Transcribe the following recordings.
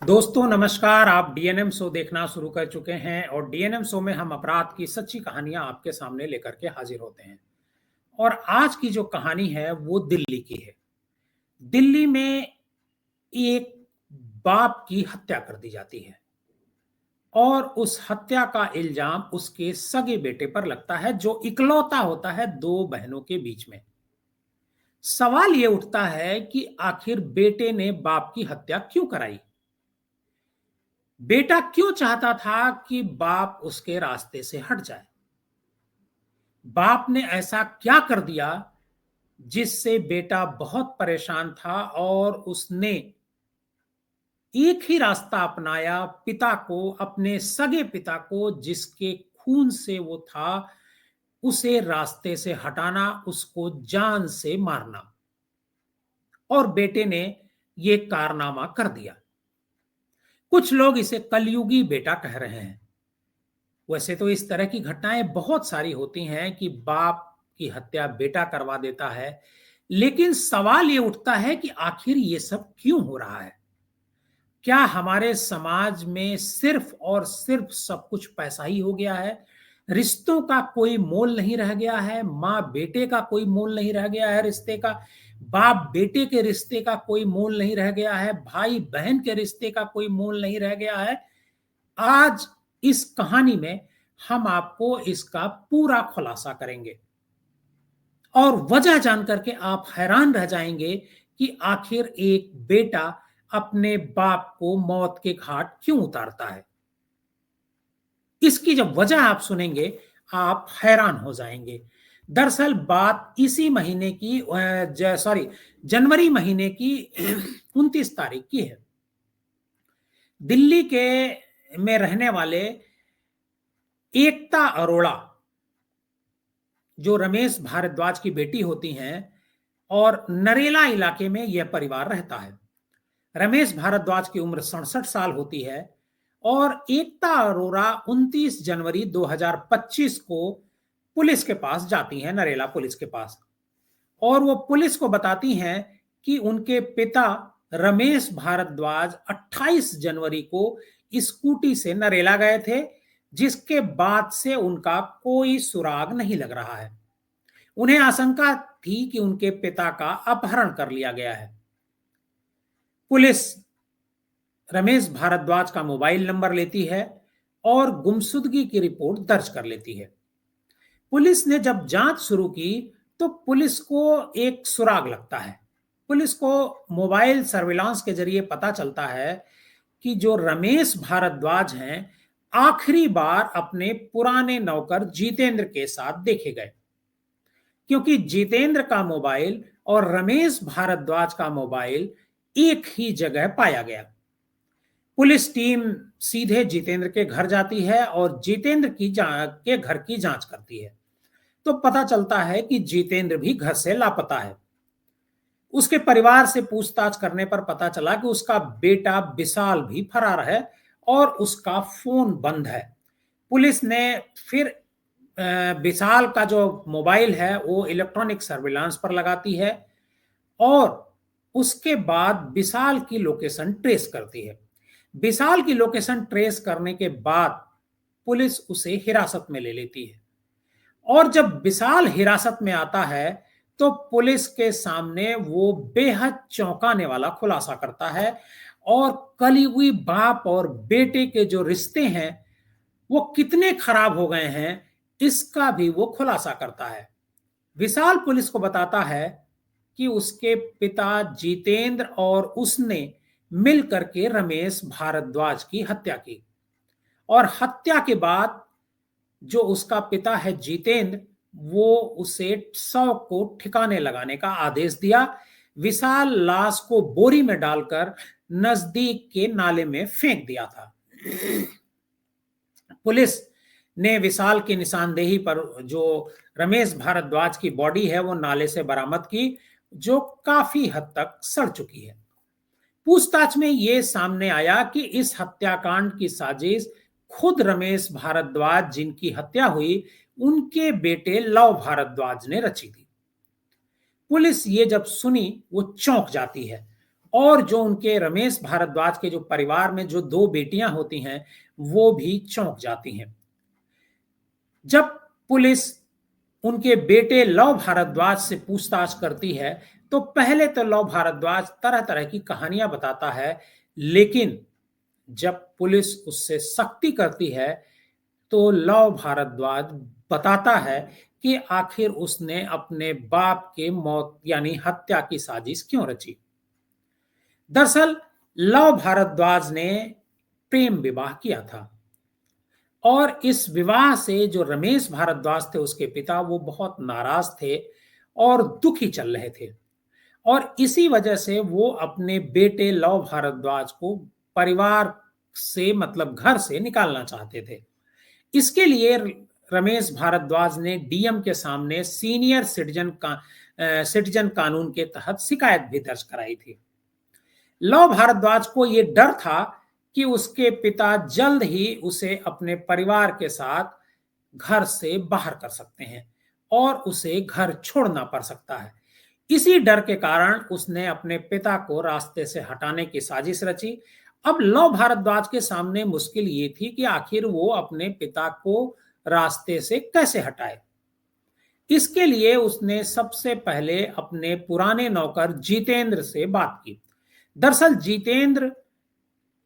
दोस्तों नमस्कार। आप डीएनएम शो देखना शुरू कर चुके हैं और डीएनएम शो में हम अपराध की सच्ची कहानियां आपके सामने लेकर के हाजिर होते हैं। और आज की जो कहानी है वो दिल्ली की है। दिल्ली में एक बाप की हत्या कर दी जाती है और उस हत्या का इल्जाम उसके सगे बेटे पर लगता है जो इकलौता होता है दो बहनों के बीच में। सवाल ये उठता है कि आखिर बेटे ने बाप की हत्या क्यों कराई। बेटा क्यों चाहता था कि बाप उसके रास्ते से हट जाए। बाप ने ऐसा क्या कर दिया जिससे बेटा बहुत परेशान था और उसने एक ही रास्ता अपनाया, पिता को, अपने सगे पिता को जिसके खून से वो था, उसे रास्ते से हटाना, उसको जान से मारना। और बेटे ने ये कारनामा कर दिया। कुछ लोग इसे कलयुगी बेटा कह रहे हैं। वैसे तो इस तरह की घटनाएं बहुत सारी होती हैं कि बाप की हत्या बेटा करवा देता है, लेकिन सवाल ये उठता है कि आखिर ये सब क्यों हो रहा है। क्या हमारे समाज में सिर्फ और सिर्फ सब कुछ पैसा ही हो गया है? रिश्तों का कोई मोल नहीं रह गया है? माँ बेटे का कोई मोल नहीं रह गया है रिश्ते का? बाप बेटे के रिश्ते का कोई मोल नहीं रह गया है? भाई बहन के रिश्ते का कोई मोल नहीं रह गया है? आज इस कहानी में हम आपको इसका पूरा खुलासा करेंगे और वजह जानकर के आप हैरान रह जाएंगे कि आखिर एक बेटा अपने बाप को मौत के घाट क्यों उतारता है। इसकी जब वजह आप सुनेंगे आप हैरान हो जाएंगे। दरअसल बात इसी महीने की जनवरी महीने की 29 तारीख की है। दिल्ली के में रहने वाले एकता अरोड़ा, जो रमेश भारद्वाज की बेटी होती हैं, और नरेला इलाके में यह परिवार रहता है। रमेश भारद्वाज की उम्र 67 साल होती है और एकता अरोड़ा 29 जनवरी 2025 को पुलिस के पास जाती हैं, नरेला पुलिस के पास। और वो पुलिस को बताती हैं कि उनके पिता रमेश भारद्वाज 28 जनवरी को स्कूटी से नरेला गए थे, जिसके बाद से उनका कोई सुराग नहीं लग रहा है। उन्हें आशंका थी कि उनके पिता का अपहरण कर लिया गया है। पुलिस रमेश भारद्वाज का मोबाइल नंबर लेती है और गुमशुदगी की रिपोर्ट दर्ज कर लेती है। पुलिस ने जब जांच शुरू की तो पुलिस को एक सुराग लगता है। पुलिस को मोबाइल सर्विलांस के जरिए पता चलता है कि जो रमेश भारद्वाज हैं, आखिरी बार अपने पुराने नौकर जितेंद्र के साथ देखे गए, क्योंकि जितेंद्र का मोबाइल और रमेश भारद्वाज का मोबाइल एक ही जगह पाया गया। पुलिस टीम सीधे जितेंद्र के घर जाती है और जितेंद्र के घर की जांच करती है। तो पता चलता है कि जितेंद्र भी घर से लापता है। उसके परिवार से पूछताछ करने पर पता चला कि उसका बेटा विशाल भी फरार है और उसका फोन बंद है। पुलिस ने फिर विशाल का जो मोबाइल है वो इलेक्ट्रॉनिक सर्विलांस पर लगाती है और उसके बाद विशाल की लोकेशन ट्रेस करती है। विशाल की लोकेशन ट्रेस करने के बाद पुलिस उसे हिरासत में ले लेती है और जब विशाल हिरासत में आता है तो पुलिस के सामने वो बेहद चौंकाने वाला खुलासा करता है और कली हुई बाप और बेटे के जो रिश्ते हैं वो कितने खराब हो गए हैं इसका भी वो खुलासा करता है। विशाल पुलिस को बताता है कि उसके पिता जितेंद्र और उसने मिल करके रमेश भारद्वाज की हत्या की और हत्या के बाद जो उसका पिता है जितेंद्र, वो उसे शव को ठिकाने लगाने का आदेश दिया। विशाल लाश को बोरी में डालकर नजदीक के नाले में फेंक दिया था। पुलिस ने विशाल की निशानदेही पर जो रमेश भारद्वाज की बॉडी है वो नाले से बरामद की, जो काफी हद तक सड़ चुकी है। पूछताछ में यह सामने आया कि इस हत्याकांड की साजिश खुद रमेश भारद्वाज, जिनकी हत्या हुई, उनके बेटे लव भारद्वाज ने रची थी। पुलिस ये जब सुनी वो चौंक जाती है और जो उनके रमेश भारद्वाज के जो परिवार में जो 2 बेटियां होती हैं, वो भी चौंक जाती हैं। जब पुलिस उनके बेटे लव भारद्वाज से पूछताछ करती है, तो पहले तो लव भारद्वाज तरह-तरह की कहानियां बताता है, लेकिन जब पुलिस उससे सख्ती करती है, तो लव भारद्वाज बताता है कि आखिर उसने अपने बाप के मौत यानी हत्या की साजिश क्यों रची। दरअसल लव भारद्वाज ने प्रेम विवाह किया था और इस विवाह से जो रमेश भारद्वाज थे उसके पिता, वो बहुत नाराज थे और दुखी चल रहे थे और इसी वजह से वो अपने बेटे लव भारद्वाज को परिवार से मतलब घर से निकालना चाहते थे। इसके लिए रमेश भारद्वाज ने डीएम के सामने सिटीजन कानून के तहत शिकायत भी दर्ज कराई थी। लव भारद्वाज को यह डर था कि उसके पिता जल्द ही उसे अपने परिवार के साथ घर से बाहर कर सकते हैं और उसे घर छोड़ना पड़ सकता है। इसी डर के कारण उसने अपने पिता को रास्ते से हटाने की साजिश रची। अब लव भारद्वाज के सामने मुश्किल ये थी कि आखिर वो अपने पिता को रास्ते से कैसे हटाए। इसके लिए उसने सबसे पहले अपने पुराने नौकर जितेंद्र से बात की। दरअसल जितेंद्र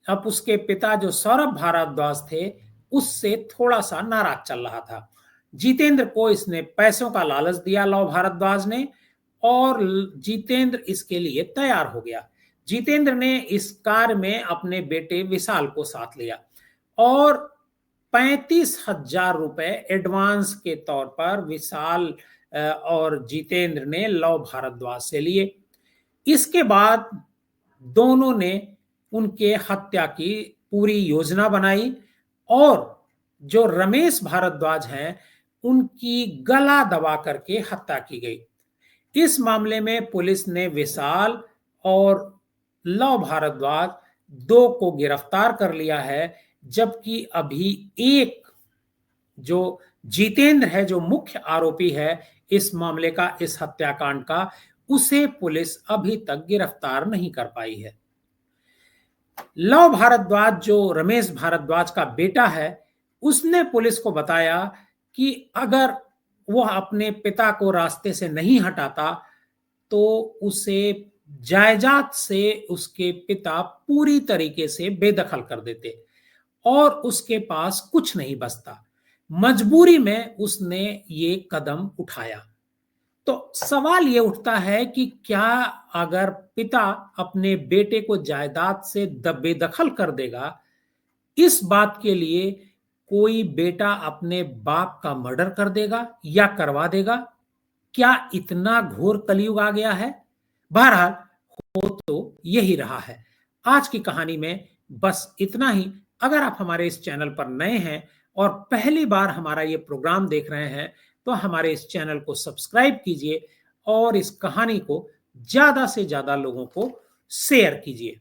अब उसके पिता जो सौरभ भारद्वाज थे, उससे थोड़ा सा नाराज चल रहा था। जितेंद्र को इसने पैसों का लालच दिया लव भारद्वाज ने और जितेंद्र इसके लिए तैयार हो गया। जितेंद्र ने इस कार्य में अपने बेटे विशाल को साथ लिया और 35,000 रुपए एडवांस के तौर पर विशाल और जितेंद्र ने लव भारद्वाज से लिए। इसके बाद दोनों ने उनके हत्या की पूरी योजना बनाई और जो रमेश भारद्वाज हैं, उनकी गला दबा करके हत्या की गई। इस मामले में पुलिस ने विशाल और लव भारद्वाज 2 को गिरफ्तार कर लिया है, जबकि अभी एक जो जितेंद्र है, जो मुख्य आरोपी है इस मामले का, इस हत्याकांड का, उसे पुलिस अभी तक गिरफ्तार नहीं कर पाई है। लव भारद्वाज जो रमेश भारद्वाज का बेटा है, उसने पुलिस को बताया कि अगर वह अपने पिता को रास्ते से नहीं हटाता तो उसे जायदाद से उसके पिता पूरी तरीके से बेदखल कर देते और उसके पास कुछ नहीं बचता। मजबूरी में उसने ये कदम उठाया। तो सवाल ये उठता है कि क्या अगर पिता अपने बेटे को जायदाद से बेदखल कर देगा, इस बात के लिए कोई बेटा अपने बाप का मर्डर कर देगा या करवा देगा? क्या इतना घोर कलयुग आ गया है? बहरहाल हो तो यही रहा है। आज की कहानी में बस इतना ही। अगर आप हमारे इस चैनल पर नए हैं और पहली बार हमारा ये प्रोग्राम देख रहे हैं, तो हमारे इस चैनल को सब्सक्राइब कीजिए और इस कहानी को ज्यादा से ज्यादा लोगों को शेयर कीजिए।